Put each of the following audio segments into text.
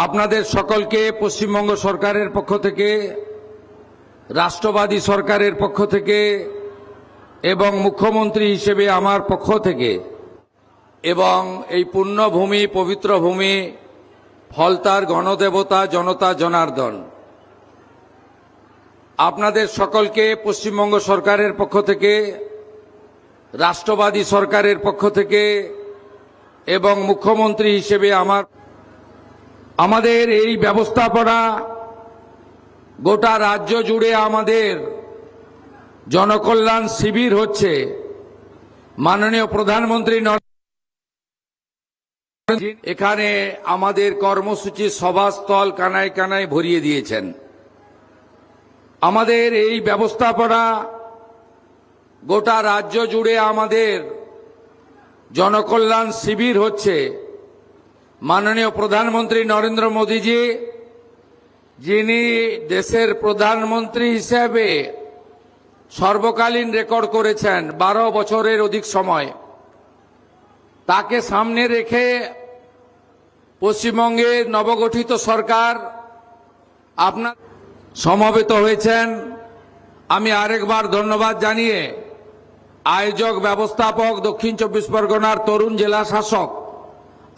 আপনাদের সকলকে পশ্চিমবঙ্গ সরকারের পক্ষ থেকে, রাষ্ট্রবাদী সরকারের পক্ষ থেকে এবং মুখ্যমন্ত্রী হিসেবে আমার পক্ষ থেকে এবং এই পুণ্যভূমি, পবিত্র ভূমি, ফলতার গণদেবতা জনতা জনার্দন, আপনাদের সকলকে পশ্চিমবঙ্গ সরকারের পক্ষ থেকে, রাষ্ট্রবাদী সরকারের পক্ষ থেকে এবং মুখ্যমন্ত্রী হিসেবে আমাদের এই ব্যবস্থাপনা গোটা রাজ্য জুড়ে আমাদের জনকল্যাণ শিবির হচ্ছে। মাননীয় প্রধানমন্ত্রী এখানে আমাদের কর্মসূচি সভাস্থল কানায় কানায় ভরিয়ে দিয়েছেন। আমাদের এই ব্যবস্থাপনা গোটা রাজ্য জুড়ে আমাদের জনকল্যাণ শিবির হচ্ছে। মাননীয় প্রধানমন্ত্রী নরেন্দ্র মোদীজি, যিনি দেশের প্রধানমন্ত্রী হিসেবে সর্বকালীন রেকর্ড করেছেন 12 বছরের অধিক সময়, তাকে সামনে রেখে পশ্চিমবঙ্গের নবগঠিত সরকার আপনার সমবেত হয়েছেন। আমি আরেকবার ধন্যবাদ জানিয়ে আয়োজক, ব্যবস্থাপক, দক্ষিণ 24 পরগনার তরুণ জেলা শাসক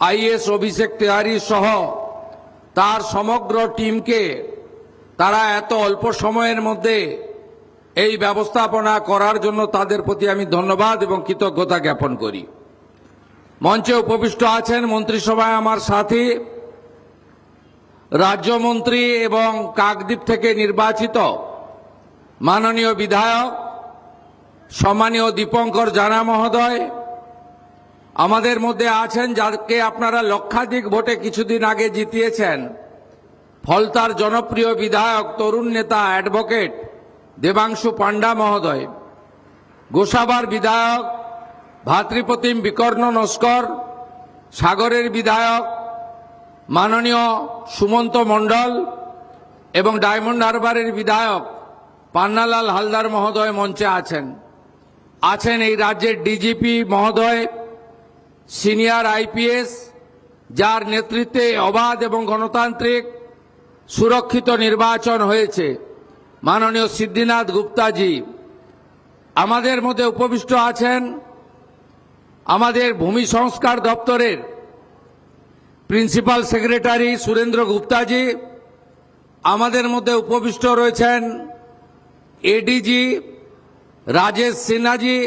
আইএস অভিষেক তিওয়ারি সহ তার সমগ্র টিমকে, তারা এত অল্প সময়ের মধ্যে এই ব্যবস্থাপনা করার জন্য তাদের প্রতি আমি ধন্যবাদ এবং কৃতজ্ঞতা জ্ঞাপন করি। মঞ্চে উপবিষ্ট আছেন মন্ত্রিসভায় আমার সাথী, রাজ্যমন্ত্রী এবং কাকদ্বীপ থেকে নির্বাচিত মাননীয় বিধায়ক সম্মানীয় দীপঙ্কর জানা মহোদয়। আমাদের মধ্যে আছেন যাকে আপনারা লক্ষাধিক ভোটে কিছুদিন আগে জিতিয়েছেন, ফলতার জনপ্রিয় বিধায়ক, তরুণ নেতা, অ্যাডভোকেট দেবাংশু পান্ডা মহোদয়, গোসাবার বিধায়ক ভাতৃপ্রতিম বিকর্ণ নস্কর, সাগরের বিধায়ক মাননীয় সুমন্ত মণ্ডল এবং ডায়মন্ড হারবারের বিধায়ক পান্নালাল হালদার মহোদয় মঞ্চে আছেন এই রাজ্যের ডিজিপি মহোদয়, সিনিয়র আইপিএস, যার নেতৃত্বে অবাধ এবং গণতান্ত্রিক সুরক্ষিত নির্বাচন হয়েছে, মাননীয় সিদ্ধিনাথ গুপ্তাজি। আমাদের মধ্যে উপবিষ্ট আছেন আমাদের ভূমি সংস্কার দপ্তরের প্রিন্সিপাল সেক্রেটারি সুরেন্দ্র গুপ্তাজি। আমাদের মধ্যে উপবিষ্ট রয়েছেন এডিজি রাজেশ সিনহাজি।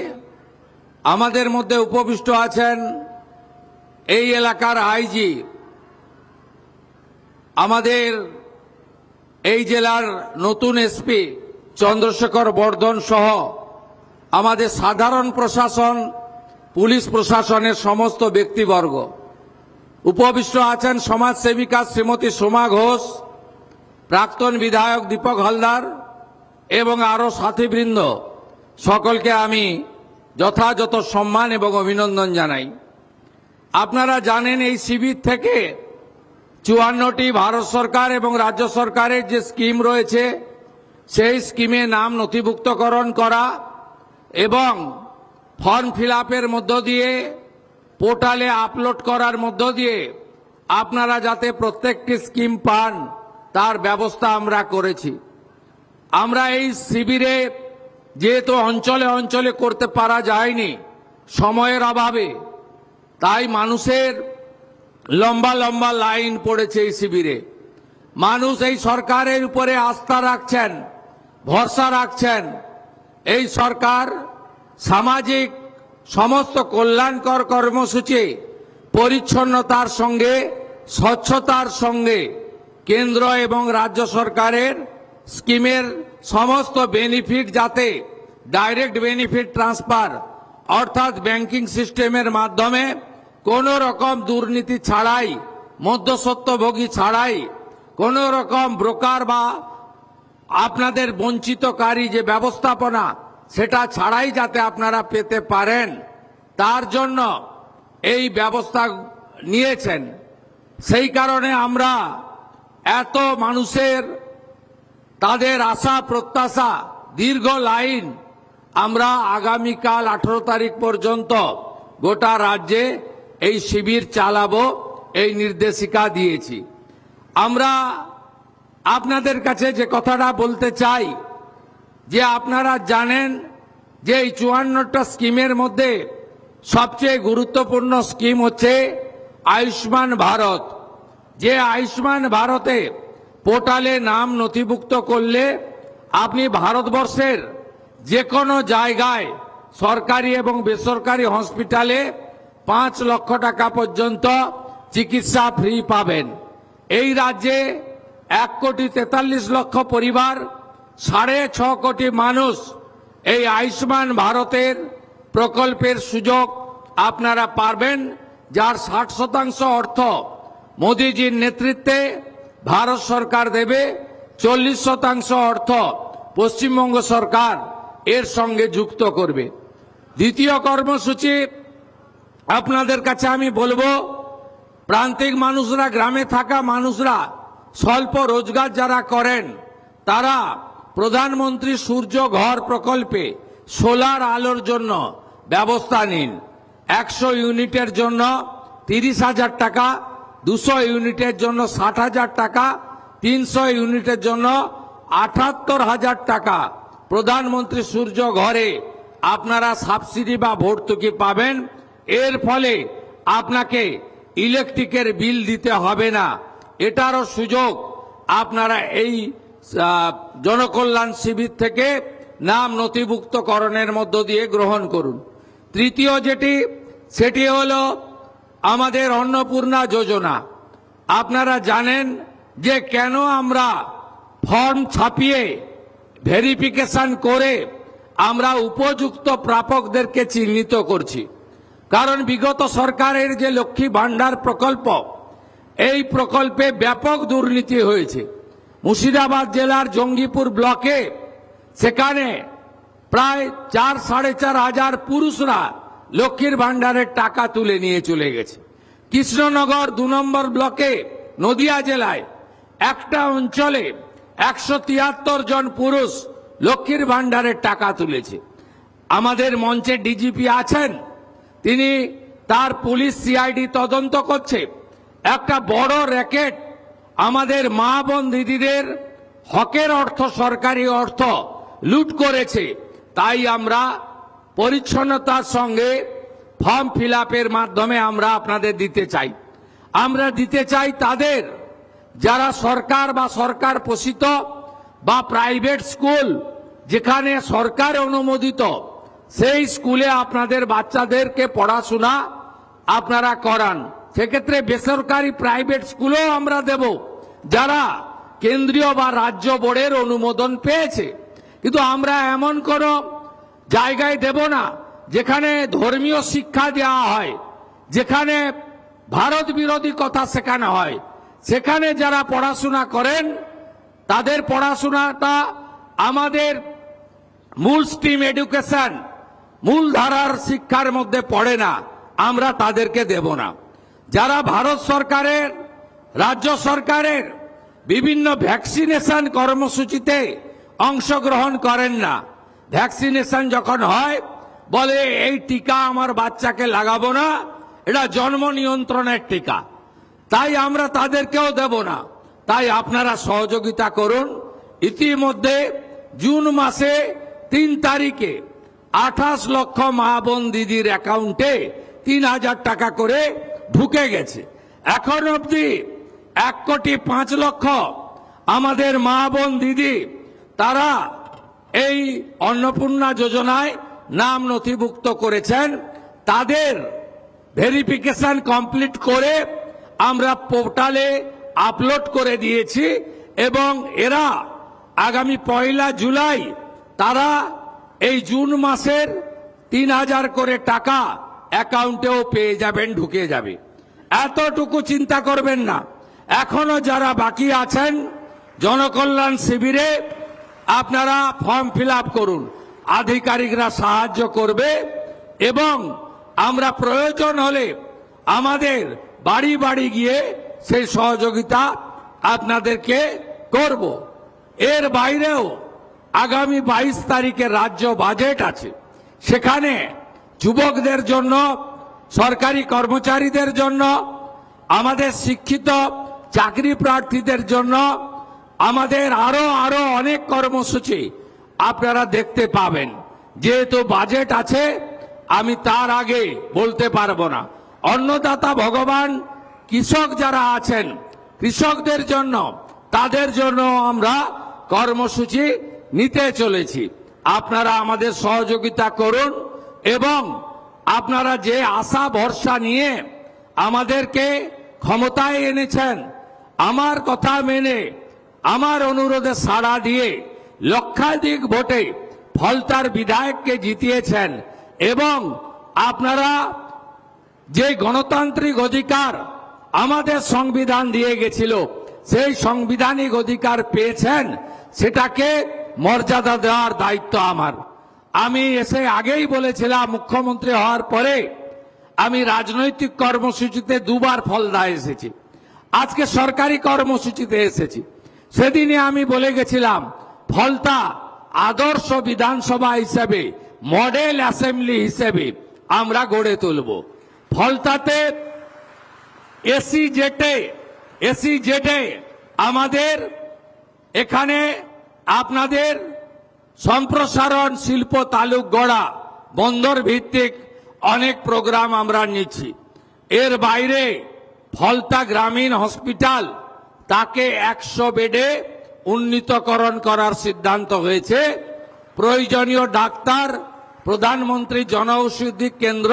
আমাদের মধ্যে উপবিষ্ট আছেন এই এলাকার আইজি, আমাদের এই জেলার নতুন এসপি চন্দ্রশেখর বর্ধন সহ আমাদের সাধারণ প্রশাসন, পুলিশ প্রশাসনের সমস্ত ব্যক্তিবর্গ। উপবিষ্ট আছেন সমাজসেবিকা শ্রীমতী সোমা ঘোষ, প্রাক্তন বিধায়ক দীপক হালদার এবং আরও সাথীবৃন্দ। সকলকে আমি যথাযথ সম্মান এবং অভিনন্দন জানাই। আপনারা জানেন এই শিবির থেকে 54টি ভারত সরকার এবং রাজ্য সরকারের যে স্কিম রয়েছে, সেই স্কিমে নাম নথিভুক্তকরণ করা এবং ফর্ম ফিল আপের মধ্য দিয়ে পোর্টালে আপলোড করার মধ্য দিয়ে আপনারা যাতে প্রত্যেকটি স্কিম পান তার ব্যবস্থা আমরা করেছি। আমরা এই শিবিরে যেহেতু অঞ্চলে অঞ্চলে করতে পারা যায়নি সময়ের অভাবে, তাই মানুষের লম্বা লম্বা লাইন পড়েছে এই শিবিরে। মানুষ এই সরকারের উপরে আস্থা রাখছেন, ভরসা রাখছেন। এই সরকার সামাজিক সমস্ত কল্যাণকর কর্মসূচি, পরিচ্ছন্নতার সঙ্গে স্বচ্ছতার সঙ্গে কেন্দ্র এবং রাজ্য সরকারের স্কিমের সমস্ত বেনিফিট যাতে ডাইরেক্ট বেনিফিট ট্রান্সফার অর্থাৎ ব্যাংকিং সিস্টেমের মাধ্যমে কোনো রকম দুর্নীতি ছাড়াই, মধ্যস্বত্বভোগী ছাড়াই, কোনো রকম ব্রোকার বা আপনাদের বঞ্চিতকারী যে ব্যবস্থাপনা সেটা ছাড়াই যাতে আপনারা পেতে পারেন, তার জন্য এই ব্যবস্থা নিয়েছেন। সেই কারণে আমরা এত মানুষের তাদের আশা প্রত্যাশা, দীর্ঘ লাইন, আমরা আগামীকাল 18 তারিখ পর্যন্ত গোটা রাজ্যে এই শিবির চালাবো, এই নির্দেশিকা দিয়েছি। আমরা আপনাদের কাছে যে কথাটা বলতে চাই যে আপনারা জানেন যে এই 54টা স্কিমের মধ্যে সবচেয়ে গুরুত্বপূর্ণ স্কিম হচ্ছে আয়ুষ্মান ভারত। যে আয়ুষ্মান ভারতে পোর্টালে নাম নথিভুক্ত করলে আপনি ভারতবর্ষের যে কোনো জায়গায় সরকারি এবং বেসরকারি হসপিটালে 5 লক্ষ টাকা পর্যন্ত চিকিৎসা ফ্রি পাবেন। এই রাজ্যে 1,43,00,000 পরিবার, 6.5 কোটি মানুষ এই আয়ুষ্মান ভারতের প্রকল্পের সুযোগ আপনারা পাবেন, যার 60% অর্থ মোদীজির নেতৃত্বে ভারত সরকার দেবে, 40% অর্থ পশ্চিমবঙ্গ সরকার এর সঙ্গে যুক্ত করবে। দ্বিতীয় কর্মসূচি আপনাদের কাছে আমি বলবো, প্রান্তিক মানুষরা, গ্রামে থাকা মানুষরা, স্বল্প রোজগার যারা করেন তারা প্রধানমন্ত্রী সূর্য ঘর প্রকল্পে সোলার আলোর জন্য ব্যবস্থা নিন। 100 ইউনিটের জন্য 30,000 টাকা, 200 ইউনিটের জন্য 60,000 টাকা, 300 ইউনিটের জন্য 78,000 টাকা প্রধানমন্ত্রী সূর্য ঘরে আপনারা সাবসিডি বা ভর্তুকি পাবেন। এর ফলে আপনাকে ইলেকট্রিকের বিল দিতে হবে না। এটারও সুযোগ আপনারা এই জনকল্যাণ শিবির থেকে নাম নথিভুক্তকরণের মধ্য দিয়ে গ্রহণ করুন। তৃতীয় সেটি হলো আমাদের অন্নপূর্ণা যোজনা। আপনারা জানেন যে কেন আমরা ফর্ম ছাপিয়ে ভেরিফিকেশন করে আমরা উপযুক্ত প্রাপকদেরকে চিহ্নিত করছি। কারণ বিগত সরকারের যে লক্ষ্মী ভান্ডার প্রকল্প, এই প্রকল্পে ব্যাপক দুর্নীতি হয়েছে। মুর্শিদাবাদ জেলার জঙ্গিপুর ব্লকে সেখানে প্রায় 4-4.5 হাজার পুরুষরা লক্ষ্মীর ভান্ডারের টাকা তুলে নিয়ে চলে গেছে। কৃষ্ণনগর 2 নম্বর ব্লকে নদিয়া জেলায় একটা অঞ্চলে 173 জন পুরুষ লক্ষ্মীর ভান্ডারের টাকা তুলেছে। আমাদের মঞ্চে ডিজিপি আছেন, তিনি তার পুলিশ সিআইডি তদন্ত করছে। একটা বড় র্যাকেট আমাদের মা বোন দিদিদের হকের অর্থ, সরকারি অর্থ লুট করেছে। তাই আমরা পরিচ্ছন্নতার সঙ্গে ফর্ম ফিল আপের মাধ্যমে আমরা আপনাদের দিতে চাই। আমরা দিতে চাই তাদের যারা সরকার বা সরকার পোষিত বা প্রাইভেট স্কুল যেখানে সরকার অনুমোদিত, সেই স্কুলে আপনাদের বাচ্চাদেরকে পড়াশোনা আপনারা করান। সেক্ষেত্রে বেসরকারি প্রাইভেট স্কুলও আমরা দেব যারা কেন্দ্রীয় বা রাজ্য বোর্ডের অনুমোদন পেয়েছে। কিন্তু আমরা এমন কোন জায়গায় দেব না যেখানে ধর্মীয় শিক্ষা দেওয়া হয়, যেখানে ভারত বিরোধী কথা শেখানো হয়। সেখানে যারা পড়াশোনা করেন তাদের পড়াশোনাটা আমাদের মূল স্ট্রিম এডুকেশন, মূল ধারার শিক্ষার মধ্যে পড়ে না, আমরা তাদেরকে দেব না। যারা ভারত সরকারের, রাজ্য সরকারের বিভিন্ন ভ্যাকসিনেশন কর্মসূচিতে অংশগ্রহণ করেন না, ভ্যাকসিনেশন যখন হয় বলে এই টিকা আমার বাচ্চাকে লাগাবো না, এটা জন্ম নিয়ন্ত্রণের টিকা, তাই আমরা তাদেরকেও দেব না। তাই আপনারা সহযোগিতা করুন। ইতিমধ্যে জুন মাসে 3 তারিখে 28 লক্ষ মা বোন দিদির অ্যাকাউন্টে 3,000 টাকা করে ঢুকে গেছে। এখন অবধি 1,05,00,000 আমাদের মা বোন দিদি তারা এই অন্নপূর্ণা যোজনায় নাম নথিভুক্ত করেছেন। তাদের ভেরিফিকেশন কমপ্লিট করে আমরা পোর্টালে আপলোড করে দিয়েছি এবং এরা আগামী 1 জুলাই তারা এই জুন মাসের 3,000 করে টাকা অ্যাকাউন্টেও পেয়ে যাবেন, ঢুকে যাবে। এতটুকু চিন্তা করবেন না। এখনো যারা বাকি আছেন জনকল্যাণ শিবিরে আপনারা ফর্ম ফিল আপ করুন, আধিকারিকরা সাহায্য করবে এবং আমরা প্রয়োজন হলে আমাদের বাড়ি বাড়ি গিয়ে সেই সহযোগিতা আপনাদেরকে করব। এর বাইরেও আগামী 22 তারিখে রাজ্য বাজেট আছে, সেখানে যুবকদের জন্য, সরকারি কর্মচারীদের জন্য, আমাদের শিক্ষিত চাকরি প্রার্থীদের জন্য আমাদের আরো অনেক কর্মসূচি আপনারা দেখতে পাবেন। যেহেতু বাজেট আছে আমি তার আগে বলতে পারবো না। অন্নদাতা ভগবান কৃষক যারা আছেন কৃষকদের জন্য তাদের জন্য আমরা কর্মসূচি নিতে চলেছি। আপনারা আমাদের সহযোগিতা করুন এবং আপনারা যে আশা ভরসা নিয়ে আমাদেরকে ক্ষমতায় এনেছেন, আমার কথা মেনে আমার অনুরোধে সাড়া দিয়ে লক্ষাধিক ভোটে ফলতার বিধায়ককে জিতিয়েছেন এবং আপনারা যে গণতান্ত্রিক অধিকার আমাদের সংবিধান দিয়ে গেছিল সেই সাংবিধানিক অধিকার পেয়েছেন, সেটাকে মর্যাদা দেওয়ার দায়িত্ব আমার। আমি এসে আগেই বলেছিলাম, মুখ্যমন্ত্রী হওয়ার পরে আমি রাজনৈতিক কর্মসূচিতে দুবার ফলদায় এসেছি, আজকে সরকারি কর্মসূচিতে এসেছি। সেদিনে আমি বলে গেছিলাম ফলতা আদর্শ বিধানসভা হিসেবে, মডেল অ্যাসেম্বলি হিসেবে আমরা গড়ে তুলব। ফলতাতে এসি জেটে আমাদের এখানে আপনাদের সম্প্রসারণ, শিল্প তালুক গড়া, বন্দর ভিত্তিক অনেক প্রোগ্রাম আমরা নিচ্ছি। এর বাইরে ফলতা গ্রামীণ হসপিটাল তাকে 100 বেডে উন্নীতকরণ করার সিদ্ধান্ত হয়েছে। প্রয়োজনীয় ডাক্তার, প্রধানমন্ত্রী জনঔষধি কেন্দ্র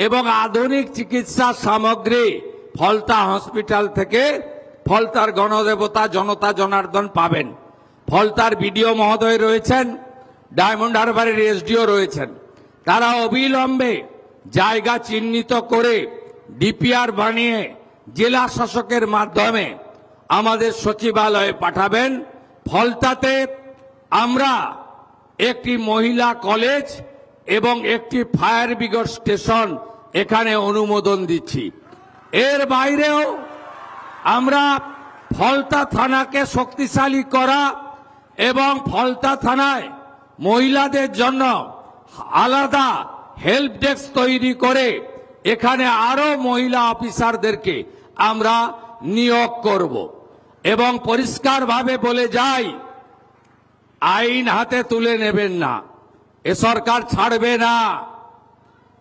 এবং আধুনিক চিকিৎসা সামগ্রী ফলতা হসপিটাল থেকে ফলতার গণদেবতা জনতা জনার্দন পাবেন। ফলতার বিডিও মহোদয় রয়েছেন, ডায়মন্ড হারবারের এসডিও রয়েছেন। তারা অবিলম্বে জায়গা চিহ্নিত করে ডিপিআর বানিয়ে জেলা শাসকের মাধ্যমে আমাদের সচিবালয়ে পাঠাবেন। ফলতাতে আমরা একটি মহিলা কলেজ এবং একটি ফায়ার ব্রিগেড স্টেশন এখানে অনুমোদন দিচ্ছি। এর বাইরেও আমরা ফলতা থানাকে শক্তিশালী করা এবং ফলতা থানায় মহিলাদের জন্য আলাদা হেল্প ডেস্ক তৈরি করে এখানে আরো মহিলা অফিসারদেরকে আমরা নিয়োগ করব এবং পরিষ্কারভাবে বলে যাই, আইন হাতে তুলে নেবেন না। এ সরকার ছাড়বে না,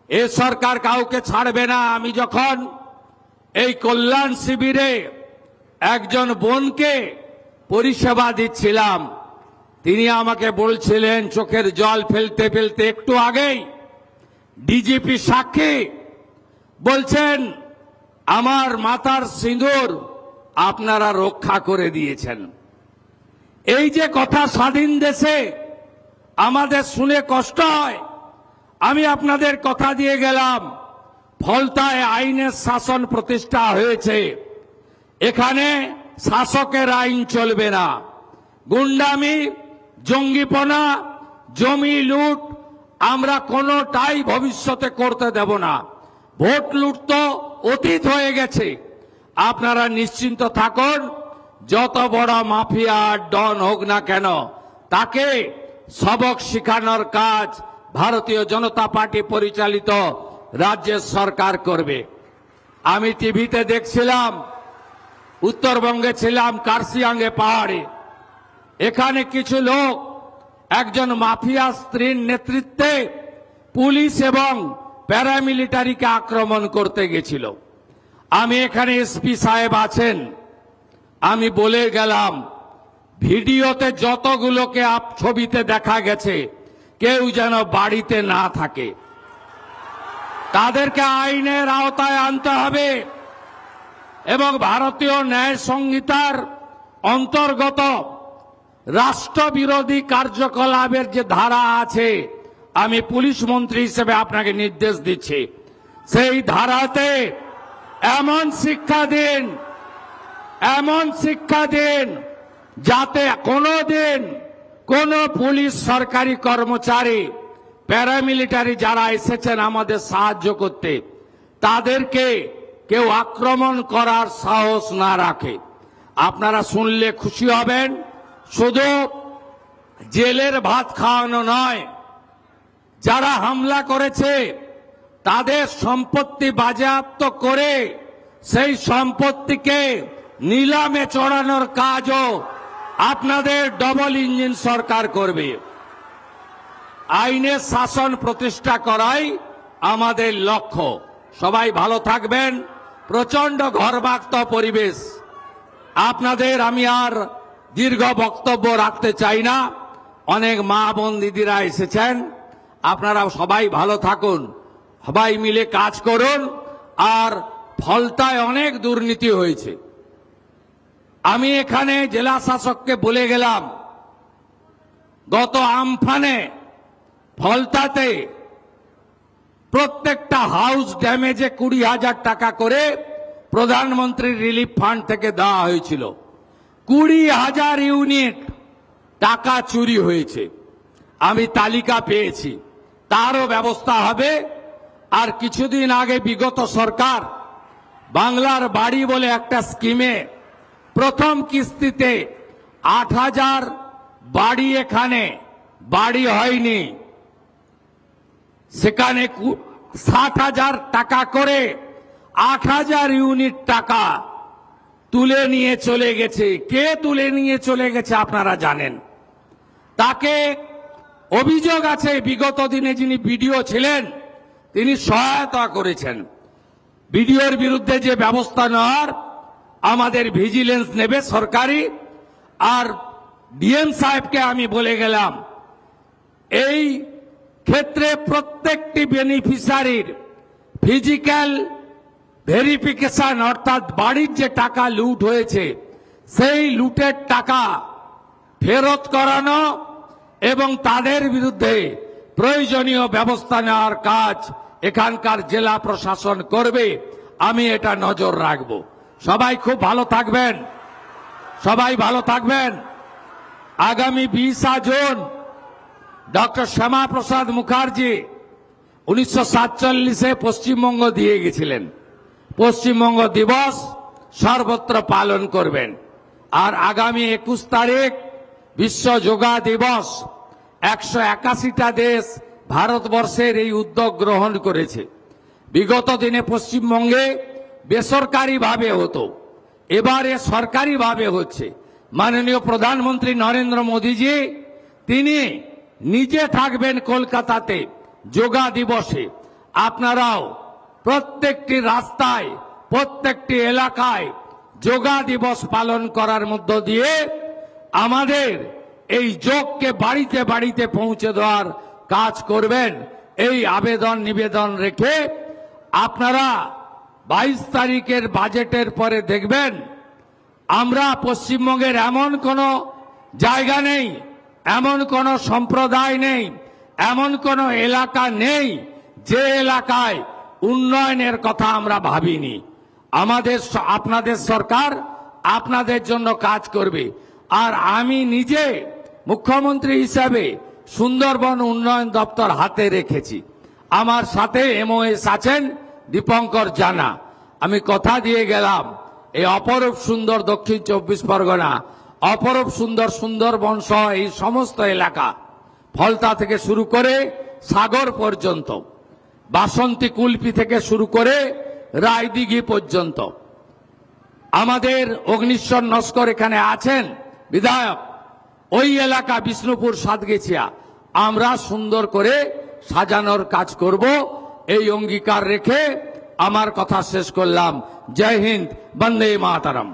এ সরকার কাউকে ছাড়বে না। আমি যখন এই কল্যাণ শিবিরে একজন বোনকে পরিষেবা দিচ্ছিলাম, তিনি আমাকে বলছিলেন চোখের জল ফেলতে ফেলতে, একটু আগেই ডিজিপি সাক্ষী বলছেন আমার মাথার সিঁদুর আপনারা রক্ষা করে দিয়েছেন। এই যে কথা স্বাধীন দেশে আমাদের শুনে কষ্ট হয়। আমি আপনাদের কথা দিয়ে গেলাম, ফলতায় আইনের শাসন প্রতিষ্ঠা হয়েছে। এখানে শাসকের আইন চলবে না। গুন্ডামি, জঙ্গিপনা, জমি লুট আমরা কোনোটাই ভবিষ্যতে করতে দেব না। ভোট লুট তো অতীত হয়ে গেছে। আপনারা নিশ্চিন্ত থাকুন, যত বড় মাফিয়া ডন হোক না কেন তাকে সবক শেখানোর কাজ ভারতীয় জনতা পার্টি পরিচালিত রাজ্যের সরকার করবে। আমি টিভিতে দেখছিলাম, উত্তরবঙ্গে ছিলাম, কার্শিয়াঙ্গে পাহাড়ে, এখানে কিছু লোক একজন মাফিয়া স্ত্রীর নেতৃত্বে পুলিশ এবং প্যারামিলিটারিকে আক্রমণ করতে গেছিল। আমি এখানে এসপি সাহেব আছেন, আমি বলে গেলাম ভিডিওতে যতগুলোকে ছবিতে দেখা গেছে কেউ যেন বাড়িতে না থাকে। তাদেরকে আইনের আওতায় আনতে হবে এবং ভারতীয় ন্যায় সংহিতার অন্তর্গত রাষ্ট্রবিরোধী কার্যকলাপের যে ধারা আছে, আমি পুলিশ মন্ত্রী হিসেবে আপনাকে নির্দেশ দিচ্ছি, সেই ধারাতে এমন শিক্ষা দিন যাতে কোনোদিন কোন পুলিশ সরকারি কর্মচারী, প্যারামিলিটারি যারা এসেছেন আমাদের সাহায্য করতে, তাদেরকে কেউ আক্রমণ করার সাহস না রাখে। আপনারা শুনলে খুশি হবেন, শুধু জেলের ভাত খাওয়ানো নয়, যারা হামলা করেছে তাদের সম্পত্তি বাজেয়াপ্ত করে সেই সম্পত্তিকে নিলামে চড়ানোর কাজও আপনাদের ডবল ইঞ্জিন সরকার করবে। আইনের শাসন প্রতিষ্ঠা করাই আমাদের লক্ষ্য। সবাই ভালো থাকবেন। প্রচন্ড ঘরবাক্ত পরিবেশ। আপনাদের আমি আর দীর্ঘ বক্তব্য রাখতে চাই না। অনেক মা বোন দিদিরা এসেছেন। আপনারা সবাই ভালো থাকুন, সবাই মিলে কাজ করুন। আর ফলতায় অনেক দুর্নীতি হয়েছে। আমি এখানে জেলা শাসককে বলে গেলাম, গত আমফানে ফলতাতে প্রত্যেকটা হাউস ড্যামেজে 20,000 টাকা করে প্রধানমন্ত্রী রিলিফ ফান্ড থেকে দেওয়া হয়েছিল। 20,000 ইউনিট টাকা চুরি হয়েছে। আমি তালিকা পেয়েছি, তারও ব্যবস্থা হবে। আর কিছুদিন আগে বিগত সরকার বাংলার বাড়ি বলে একটা স্কিমে প্রথম কিস্তিতে 8,000 বাড়ি, এখানে বাড়ি হয়নি, সেখানে 60,000 টাকা করে 8,000 ইউনিট টাকা তুলে নিয়ে চলে গেছে। কে তুলে নিয়ে চলে গেছে আপনারা জানেন। তাকে অভিযোগ আছে বিগত দিনে যিনি বিডিও ছিলেন তিনি সহায়তা করেছেন। বিডিওর বিরুদ্ধে যে ব্যবস্থা নেওয়ার আমাদের ভিজিলেন্স নেবে সরকারি। আর ডিএম সাহেবকে আমি বলে গেলাম, এই ক্ষেত্রে প্রত্যেকটি বেনিফিশিয়ারির ফিজিক্যাল ভেরিফিকেশন, অর্থাৎ বাড়ির যে টাকা লুট হয়েছে সেই লুটের টাকা ফেরত করানো এবং তাদের বিরুদ্ধে প্রয়োজনীয় ব্যবস্থা নেওয়ার কাজ এখানকার জেলা প্রশাসন করবে। আমি এটা নজর রাখব। সবাই খুব ভালো থাকবেন, সবাই ভালো থাকবেন। আগামী 20 জুন ডক্টর শ্যামা প্রসাদ মুখার্জি 1947-এ পশ্চিমবঙ্গ দিয়ে গেছিলেন। পশ্চিমবঙ্গ দিবস সর্বত্র পালন করবেন। আর আগামী 21 তারিখ বিশ্ব যোগা দিবস। 181টা দেশ ভারতবর্ষের এই উদ্যোগ গ্রহণ করেছে। বিগত দিনে পশ্চিমবঙ্গে বেসরকারিভাবে হতো, এবারে সরকারিভাবে হচ্ছে। মাননীয় প্রধানমন্ত্রী নরেন্দ্র মোদীজি তিনি নিজে থাকবেন কলকাতাতে যোগা দিবসে। আপনারাও প্রত্যেকটি রাস্তায়, প্রত্যেকটি এলাকায় যোগা দিবস পালন করার মধ্য দিয়ে আমাদের এই যোগকে বাড়িতে বাড়িতে পৌঁছে দেওয়ার কাজ করবেন। এই আবেদন নিবেদন রেখে আপনারা 22 তারিখের বাজেটের পরে দেখবেন আমরা পশ্চিমবঙ্গের এমন কোনো জায়গা নেই, এমন কোনো সম্প্রদায় নেই, এমন কোনো এলাকা নেই যে এলাকায় উন্নয়নের কথা আমরা ভাবিনি। আপনাদের সরকার আপনাদের জন্য কাজ করবে। আর আমি নিজে মুখ্যমন্ত্রী হিসাবে সুন্দরবন উন্নয়ন দপ্তর হাতে রেখেছি। আমার সাথে এমওএস আছেন দীপঙ্কর জানা। আমি কথা দিয়ে গেলাম, এই অপরূপ সুন্দর দক্ষিণ 24 পরগনা, অপরূপ সুন্দর সুন্দরবন সহ এই সমস্ত এলাকা, ফলতা থেকে শুরু করে সাগর পর্যন্ত, বাসন্তী কুলপি থেকে শুরু করে রায়দিঘি পর্যন্ত, আমাদের অগ্নিশ্বর নস্কর এখানে আছেন বিধায়ক, ওই এলাকা বিষ্ণুপুর সাতগেছিয়া আমরা সুন্দর করে সাজানোর কাজ করব। এই অঙ্গীকার রেখে আমার কথা শেষ করলাম। জয় হিন্দ, বন্দে মাতরম।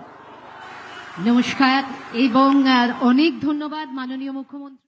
নমস্কার এবং অনেক ধন্যবাদ মাননীয় মুখ্যমন্ত্রী।